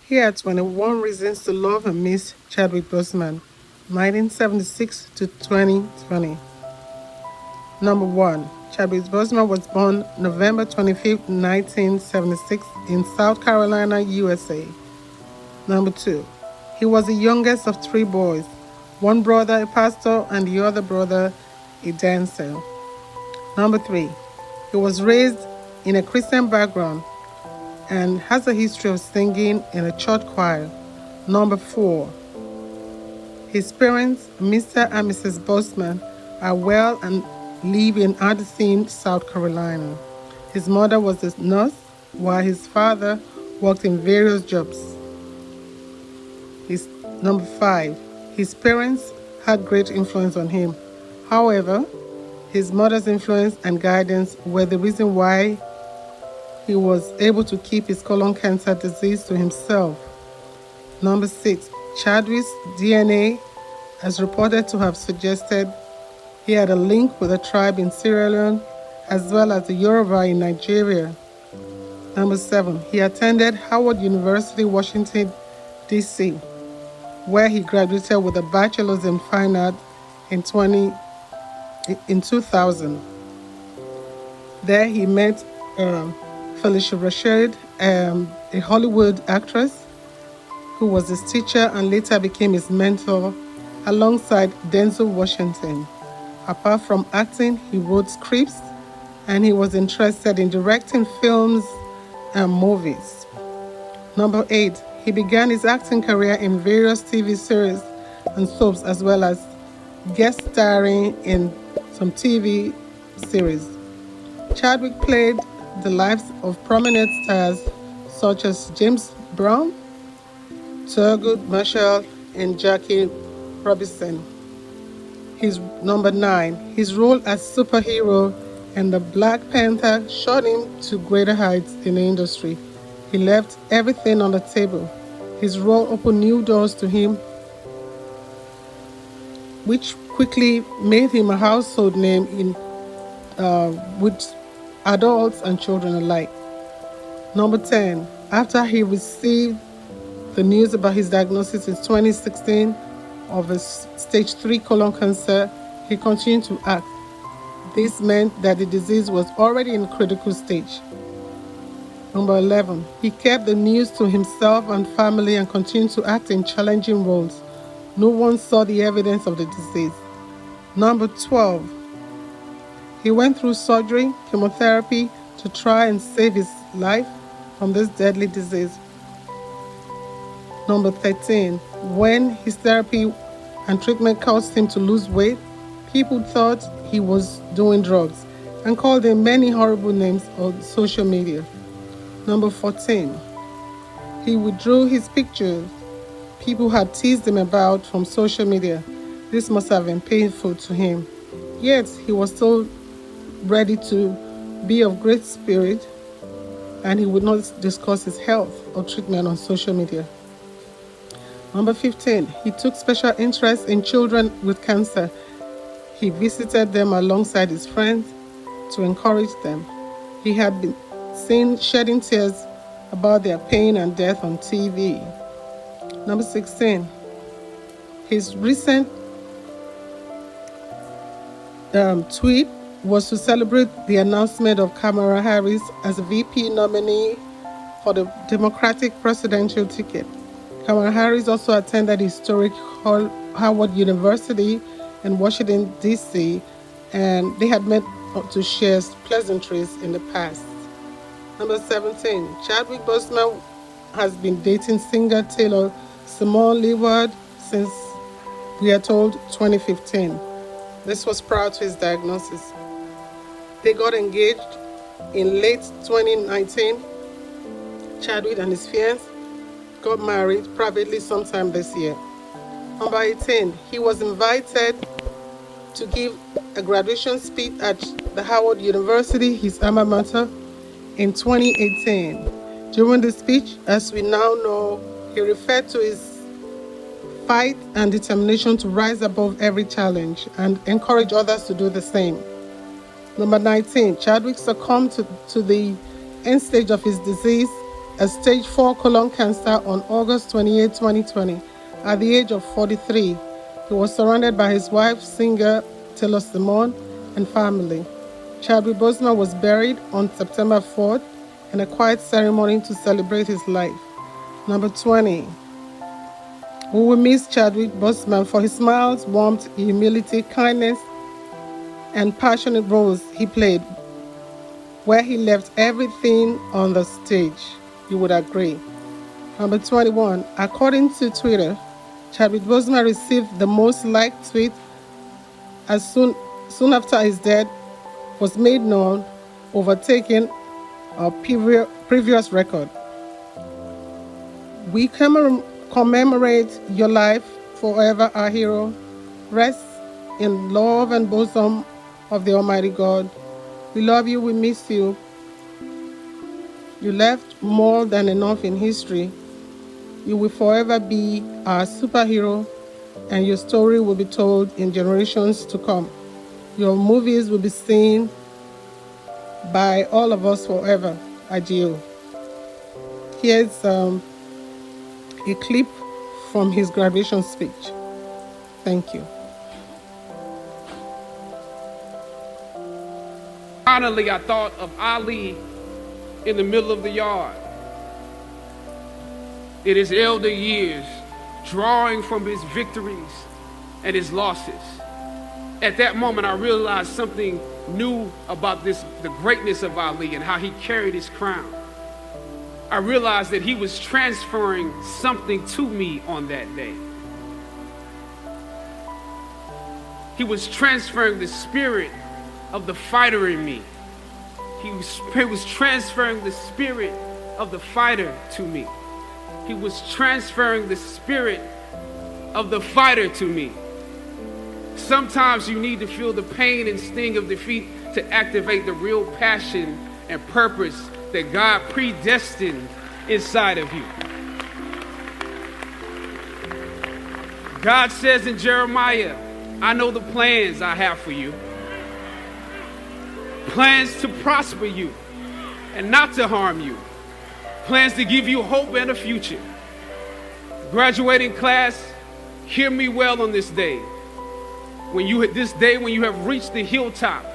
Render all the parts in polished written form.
Here are 21 Reasons to Love and Miss Chadwick Boseman, 1976 to 2020. Number 1. Chadwick Boseman was born November 25, 1976 in South Carolina, USA. Number 2. He was the youngest of 3 boys, one brother a pastor and the other brother a dancer. Number 3. He was raised in a Christian background and has a history of singing in a church choir. Number 4. His parents, Mr. and Mrs. Boseman, are well and live in Addison, South Carolina. His mother was a nurse, while his father worked in various jobs. Number 5. His parents had great influence on him. However, his mother's influence and guidance were the reason why he was able to keep his colon cancer disease to himself. Number 6. Chadwick's DNA is reported to have suggested he had a link with a tribe in Sierra Leone as well as the Yoruba in Nigeria. Number 7. He attended Howard University, Washington, D.C., where he graduated with a bachelor's in fine art in 2000. There he met Felicia Rashad, a Hollywood actress who was his teacher and later became his mentor alongside Denzel Washington. Apart from acting, he wrote scripts and he was interested in directing films and movies. Number 8. He began his acting career in various TV series and soaps as well as guest starring in some TV series. Chadwick played the lives of prominent stars such as James Brown, Thurgood Marshall, and Jackie Robinson. Number 9. His role as superhero in the Black Panther shot him to greater heights in the industry. He left everything on the table. His role opened new doors to him, which quickly made him a household name with adults and children alike. Number 10. After he received the news about his diagnosis in 2016 of a stage 3 colon cancer, he continued to act. This meant that the disease was already in critical stage. Number 11. He kept the news to himself and family and continued to act in challenging roles. No one saw the evidence of the disease. Number 12. He went through surgery, chemotherapy to try and save his life from this deadly disease. Number 13. When his therapy and treatment caused him to lose weight, people thought he was doing drugs and called him many horrible names on social media. Number 14. He withdrew his pictures people had teased him about from social media. This must have been painful to him. Yet he was still ready to be of great spirit, and he would not discuss his health or treatment on social media. Number 15. He took special interest in children with cancer. He visited them alongside his friends to encourage them. He had been seen shedding tears about their pain and death on TV. Number 16. His recent tweet was to celebrate the announcement of Kamala Harris as a VP nominee for the Democratic presidential ticket. Kamala Harris also attended historic Howard University in Washington, D.C., and they had met to share pleasantries in the past. Number 17. Chadwick Boseman has been dating singer Taylor Simone Leeward since, we are told, 2015. This was prior to his diagnosis. They got engaged in late 2019. Chadwick and his fiancée got married privately sometime this year. Number 18. He was invited to give a graduation speech at the Howard University, his alma mater, in 2018. During the speech, as we now know, he referred to his fight and determination to rise above every challenge and encourage others to do the same. Number 19. Chadwick succumbed to the end stage of his disease a stage 4 colon cancer on August 28, 2020. At the age of 43, he was surrounded by his wife, singer Taylor Simone, and family. Chadwick Boseman was buried on September 4th in a quiet ceremony to celebrate his life. Number 20. We will miss Chadwick Boseman for his smiles, warmth, humility, kindness, and passionate roles he played, where he left everything on the stage. You would agree. Number 21. According to Twitter, Chadwick Boseman received the most liked tweet as soon after his death was made known, overtaking a previous record. We commemorate your life forever, our hero. Rest in love and bosom of the Almighty God. We love you, we miss you. You left more than enough in history. You will forever be our superhero, and your story will be told in generations to come. Your movies will be seen by all of us forever. Adieu. Here's a clip from his graduation speech. Thank you. Finally, I thought of Ali in the middle of the yard. In his elder years, drawing from his victories and his losses. At that moment, I realized something new about the greatness of Ali and how he carried his crown. I realized that he was transferring something to me on that day. He was transferring the spirit of the fighter in me. He was transferring the spirit of the fighter to me. He was transferring the spirit of the fighter to me. Sometimes you need to feel the pain and sting of defeat to activate the real passion and purpose that God predestined inside of you. God says in Jeremiah, I know the plans I have for you. Plans to prosper you and not to harm you. Plans to give you hope and a future. Graduating class, hear me well on this day. When you have reached the hilltop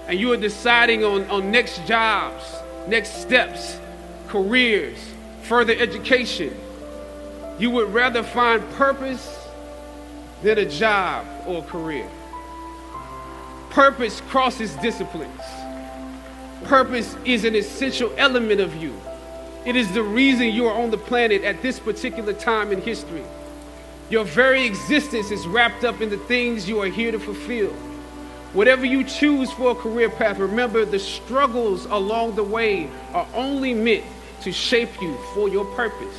and you are deciding on next jobs, next steps, careers, further education, you would rather find purpose than a job or a career. Purpose crosses disciplines. Purpose is an essential element of you. It is the reason you are on the planet at this particular time in history. Your very existence is wrapped up in the things you are here to fulfill. Whatever you choose for a career path, remember the struggles along the way are only meant to shape you for your purpose.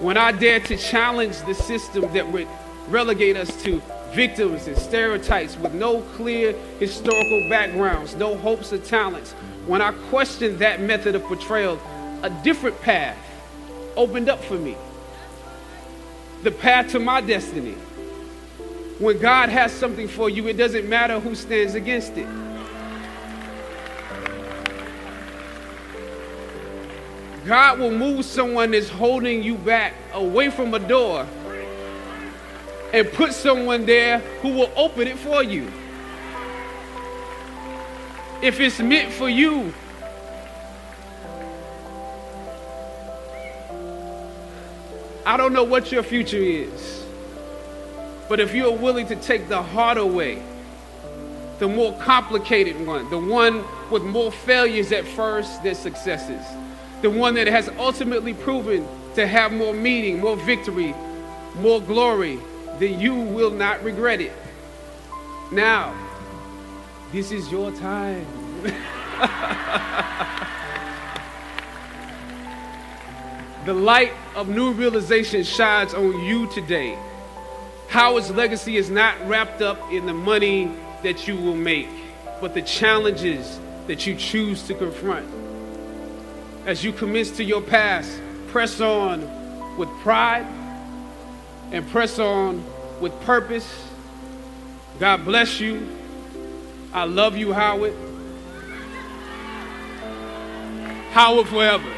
When I dare to challenge the system that would relegate us to victims and stereotypes with no clear historical backgrounds, no hopes or talents, when I questioned that method of portrayal, a different path opened up for me. The path to my destiny. When God has something for you, it doesn't matter who stands against it. God will move someone that's holding you back away from a door and put someone there who will open it for you. If it's meant for you, I don't know what your future is, but if you're willing to take the harder way, the more complicated one, the one with more failures at first than successes, the one that has ultimately proven to have more meaning, more victory, more glory, then you will not regret it. Now, this is your time. The light of new realization shines on you today. Howard's legacy is not wrapped up in the money that you will make, but the challenges that you choose to confront. As you commit to your past, press on with pride and press on with purpose. God bless you. I love you, Howard. Howard forever.